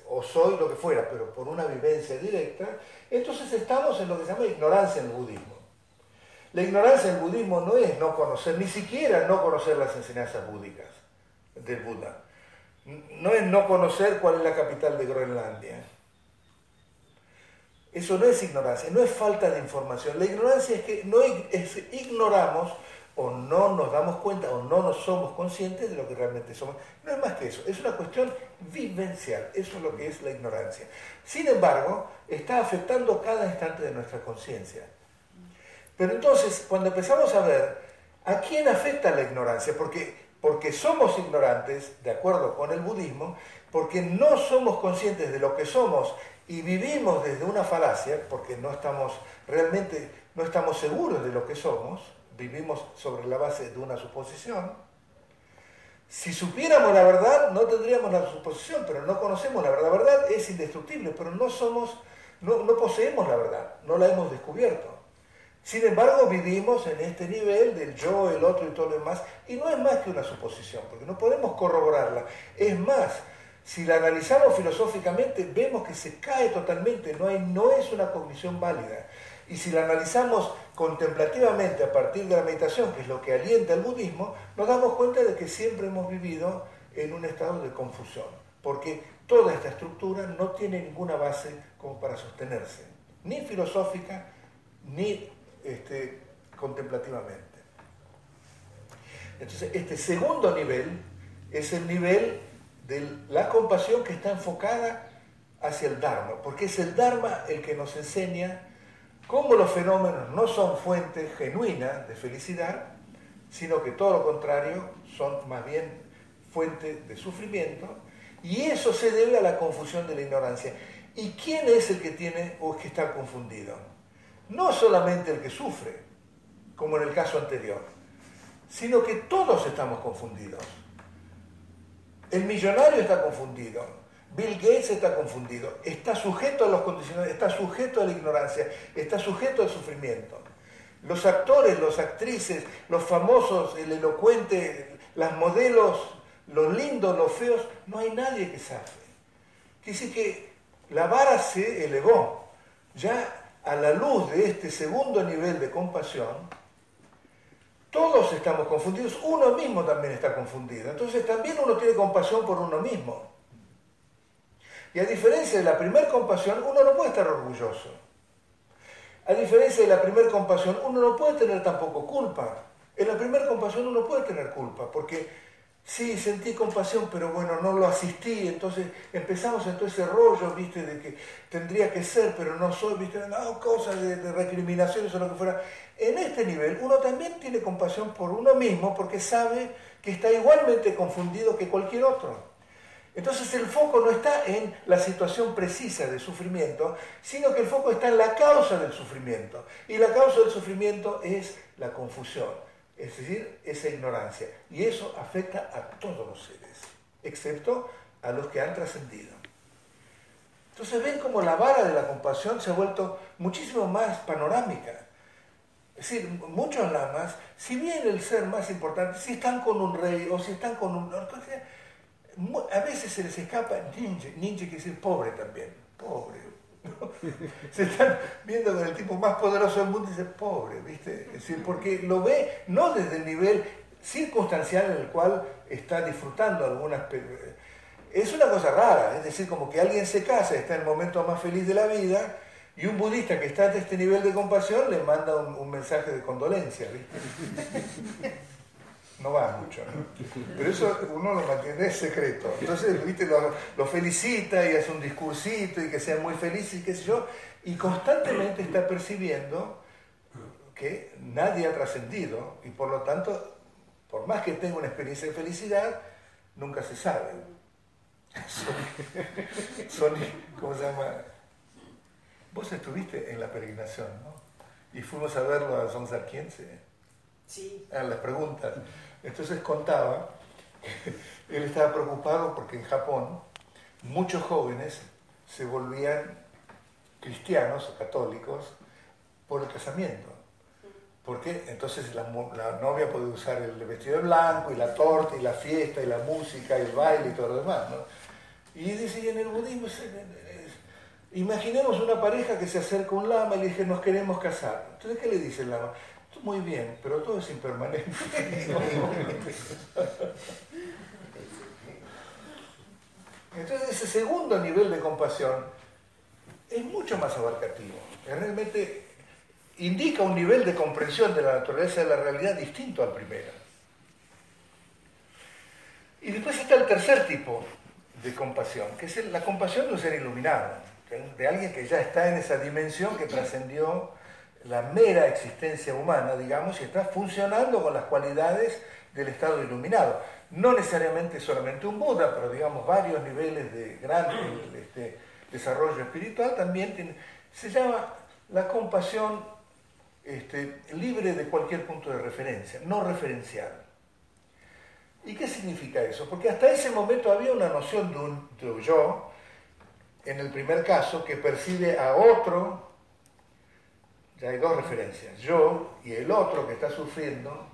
o soy lo que fuera, pero por una vivencia directa, entonces estamos en lo que se llama ignorancia en el budismo. La ignorancia del budismo no es no conocer, ni siquiera no conocer las enseñanzas búdicas del Buda. No es no conocer cuál es la capital de Groenlandia. Eso no es ignorancia, no es falta de información. La ignorancia es que ignoramos o no nos damos cuenta o no nos somos conscientes de lo que realmente somos. No es más que eso, es una cuestión vivencial, eso es lo que es la ignorancia. Sin embargo, está afectando cada instante de nuestra conciencia. Pero entonces, cuando empezamos a ver a quién afecta la ignorancia, porque somos ignorantes, de acuerdo con el budismo, porque no somos conscientes de lo que somos y vivimos desde una falacia, porque no estamos seguros de lo que somos, vivimos sobre la base de una suposición. Si supiéramos la verdad, no tendríamos la suposición, pero no conocemos la verdad. La verdad es indestructible, pero no poseemos la verdad, no la hemos descubierto. Sin embargo, vivimos en este nivel del yo, el otro y todo lo demás, y no es más que una suposición, porque no podemos corroborarla. Es más, si la analizamos filosóficamente, vemos que se cae totalmente, no es una cognición válida. Y si la analizamos contemplativamente a partir de la meditación, que es lo que alienta el budismo, nos damos cuenta de que siempre hemos vivido en un estado de confusión, porque toda esta estructura no tiene ninguna base como para sostenerse, ni filosófica, ni contemplativamente. Entonces, este segundo nivel es el nivel de la compasión que está enfocada hacia el Dharma, porque es el Dharma el que nos enseña cómo los fenómenos no son fuente genuina de felicidad, sino que todo lo contrario, son más bien fuente de sufrimiento, y eso se debe a la confusión de la ignorancia. ¿Y quién es el que tiene o es que está confundido? No solamente el que sufre, como en el caso anterior, sino que todos estamos confundidos. El millonario está confundido, Bill Gates está confundido, está sujeto a los condicionales, está sujeto a la ignorancia, está sujeto al sufrimiento. Los actores, las actrices, los famosos, el elocuente, las modelos, los lindos, los feos, no hay nadie que zafe. Quiere decir que la vara se elevó. Ya a la luz de este segundo nivel de compasión, todos estamos confundidos, uno mismo también está confundido. Entonces también uno tiene compasión por uno mismo. Y a diferencia de la primera compasión, uno no puede estar orgulloso. A diferencia de la primera compasión, uno no puede tener tampoco culpa. En la primera compasión uno puede tener culpa, porque sí, sentí compasión, pero bueno, no lo asistí, entonces empezamos en todo ese rollo, viste, de que tendría que ser, pero no soy, viste, no, cosas de recriminaciones o lo que fuera. En este nivel uno también tiene compasión por uno mismo, porque sabe que está igualmente confundido que cualquier otro. Entonces el foco no está en la situación precisa de sufrimiento, sino que el foco está en la causa del sufrimiento. Y la causa del sufrimiento es la confusión. Es decir, esa ignorancia. Y eso afecta a todos los seres, excepto a los que han trascendido. Entonces ven cómo la vara de la compasión se ha vuelto muchísimo más panorámica. Es decir, muchos lamas, si bien el ser más importante, si están con un rey o si están con un... A veces se les escapa ninja quiere decir pobre también, pobre. ¿No? Se están viendo con el tipo más poderoso del mundo y dicen pobre, ¿viste? Es decir, porque lo ve no desde el nivel circunstancial en el cual está disfrutando algunas... Es una cosa rara, es decir, como que alguien se casa, está en el momento más feliz de la vida, y un budista que está a este nivel de compasión le manda un mensaje de condolencia, ¿viste? No va mucho, ¿no? Pero eso uno lo mantiene secreto. Entonces, ¿viste? Lo felicita y hace un discursito y que sea muy feliz y qué sé yo, y constantemente está percibiendo que nadie ha trascendido y por lo tanto, por más que tenga una experiencia de felicidad, nunca se sabe. Son ¿cómo se llama? Vos estuviste en la peregrinación, ¿no? Y fuimos a verlo a Son Sarkiense. Sí. A las preguntas. Entonces contaba que él estaba preocupado porque en Japón muchos jóvenes se volvían cristianos o católicos por el casamiento. Porque entonces la novia puede usar el vestido de blanco y la torta y la fiesta y la música y el baile y todo lo demás, ¿no? Y dice, y en el budismo, imaginemos una pareja que se acerca a un lama y le dice, nos queremos casar. Entonces, ¿qué le dice el lama? Muy bien, pero todo es impermanente. Entonces, ese segundo nivel de compasión es mucho más abarcativo. Realmente indica un nivel de comprensión de la naturaleza de la realidad distinto al primero. Y después está el tercer tipo de compasión, que es la compasión de un ser iluminado, de alguien que ya está en esa dimensión que trascendió la mera existencia humana, digamos, y está funcionando con las cualidades del estado iluminado. No necesariamente solamente un Buda, pero digamos varios niveles de gran desarrollo espiritual también tiene, se llama la compasión libre de cualquier punto de referencia, no referencial. ¿Y qué significa eso? Porque hasta ese momento había una noción de un yo, en el primer caso, que percibe a otro. Ya hay dos referencias, yo y el otro que está sufriendo,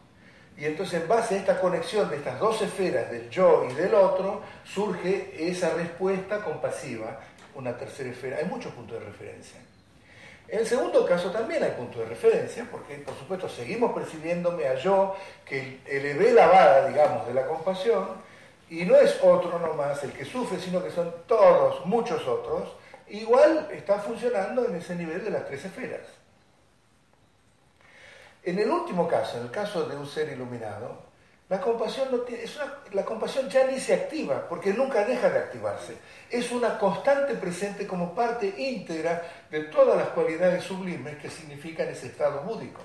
y entonces en base a esta conexión de estas dos esferas, del yo y del otro, surge esa respuesta compasiva, una tercera esfera. Hay muchos puntos de referencia. En el segundo caso también hay puntos de referencia, porque por supuesto seguimos percibiéndome a yo, que elevé la vara, digamos, de la compasión, y no es otro nomás el que sufre, sino que son todos, muchos otros, igual está funcionando en ese nivel de las tres esferas. En el último caso, en el caso de un ser iluminado, la compasión, la compasión ya ni se activa, porque nunca deja de activarse. Es una constante presente como parte íntegra de todas las cualidades sublimes que significan ese estado búdico.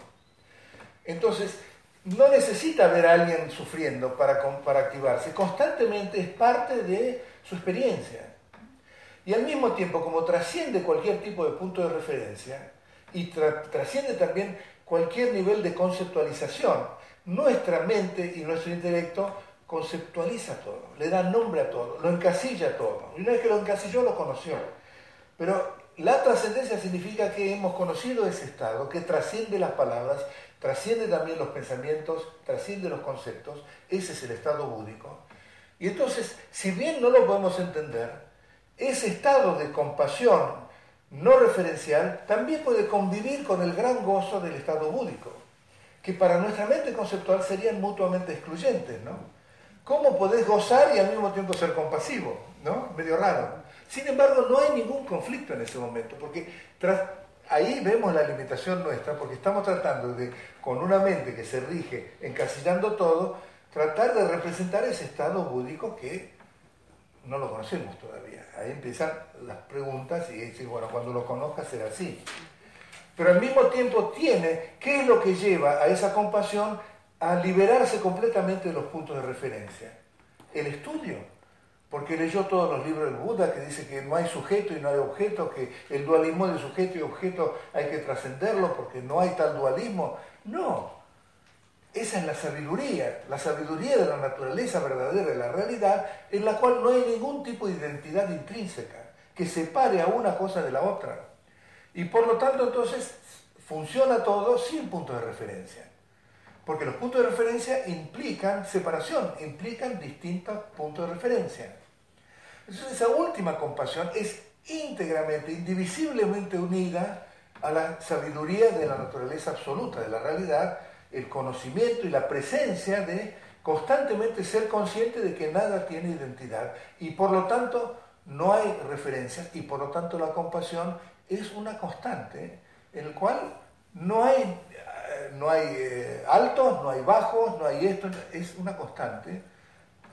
Entonces, no necesita ver a alguien sufriendo para activarse, constantemente es parte de su experiencia. Y al mismo tiempo, como trasciende cualquier tipo de punto de referencia, y trasciende también cualquier nivel de conceptualización, nuestra mente y nuestro intelecto conceptualiza todo, le da nombre a todo, lo encasilla todo. Y una vez que lo encasilló, lo conoció. Pero la trascendencia significa que hemos conocido ese estado, que trasciende las palabras, trasciende también los pensamientos, trasciende los conceptos. Ese es el estado búdico. Y entonces, si bien no lo podemos entender, ese estado de compasión no referencial también puede convivir con el gran gozo del estado búdico, que para nuestra mente conceptual serían mutuamente excluyentes, ¿no? ¿Cómo podés gozar y al mismo tiempo ser compasivo? ¿No? Medio raro. Sin embargo, no hay ningún conflicto en ese momento, porque ahí vemos la limitación nuestra, porque estamos tratando de, con una mente que se rige encasillando todo, tratar de representar ese estado búdico que no lo conocemos todavía. Ahí empiezan las preguntas y decir, bueno, cuando lo conozcas será así. Pero al mismo tiempo tiene, ¿qué es lo que lleva a esa compasión a liberarse completamente de los puntos de referencia? El estudio, porque leyó todos los libros del Buda que dice que no hay sujeto y no hay objeto, que el dualismo de sujeto y objeto hay que trascenderlo porque no hay tal dualismo. No, esa es la sabiduría de la naturaleza verdadera de la realidad, en la cual no hay ningún tipo de identidad intrínseca que separe a una cosa de la otra. Y por lo tanto entonces funciona todo sin puntos de referencia. Porque los puntos de referencia implican separación, implican distintos puntos de referencia. Entonces esa última compasión es íntegramente, indivisiblemente unida a la sabiduría de la naturaleza absoluta, de la realidad, el conocimiento y la presencia de constantemente ser consciente de que nada tiene identidad y por lo tanto no hay referencias y por lo tanto la compasión es una constante en el cual no hay altos, no hay bajos, no hay esto, es una constante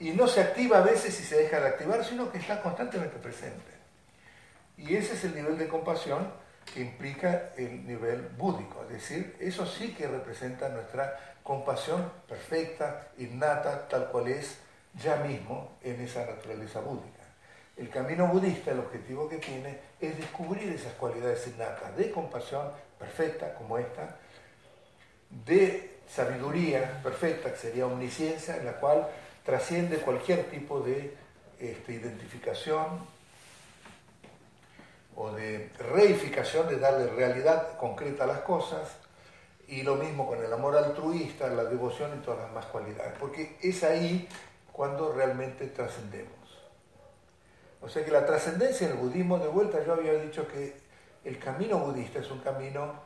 y no se activa a veces y se deja de activar, sino que está constantemente presente. Y ese es el nivel de compasión que implica el nivel búdico, es decir, eso sí que representa nuestra compasión perfecta, innata, tal cual es ya mismo en esa naturaleza búdica. El camino budista, el objetivo que tiene es descubrir esas cualidades innatas de compasión perfecta como esta, de sabiduría perfecta, que sería omnisciencia, en la cual trasciende cualquier tipo de identificación o de reificación, de darle realidad concreta a las cosas, y lo mismo con el amor altruista, la devoción y todas las demás cualidades, porque es ahí cuando realmente trascendemos. O sea que la trascendencia en el budismo, de vuelta yo había dicho que el camino budista es un camino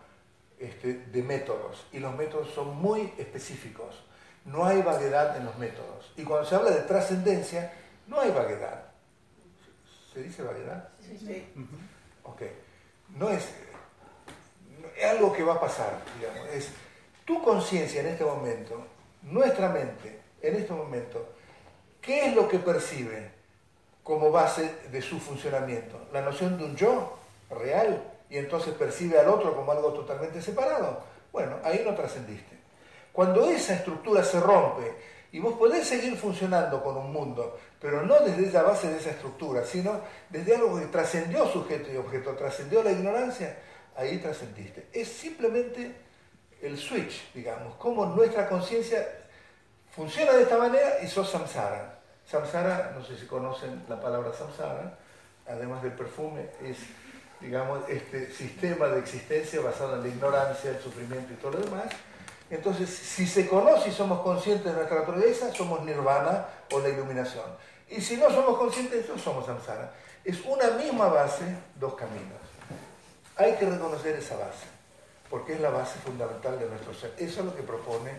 de métodos, y los métodos son muy específicos. No hay vaguedad en los métodos. Y cuando se habla de trascendencia, no hay vaguedad. ¿Se dice vaguedad? Sí. Ok. No es algo que va a pasar, digamos. Es tu conciencia en este momento, nuestra mente en este momento, ¿qué es lo que percibe como base de su funcionamiento? La noción de un yo real, y entonces percibe al otro como algo totalmente separado. Bueno, ahí no trascendiste. Cuando esa estructura se rompe y vos podés seguir funcionando con un mundo, pero no desde la base de esa estructura, sino desde algo que trascendió sujeto y objeto, trascendió la ignorancia, ahí trascendiste. Es simplemente el switch, digamos, cómo nuestra conciencia funciona de esta manera y sos samsara. Samsara, no sé si conocen la palabra samsara, además del perfume, es, digamos, este sistema de existencia basado en la ignorancia, el sufrimiento y todo lo demás. Entonces, si se conoce y somos conscientes de nuestra naturaleza, somos nirvana o la iluminación. Y si no somos conscientes, no somos samsara. Es una misma base, dos caminos. Hay que reconocer esa base, porque es la base fundamental de nuestro ser. Eso es lo que propone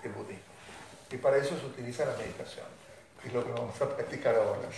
el budismo. Y para eso se utiliza la meditación, que es lo que vamos a practicar ahora.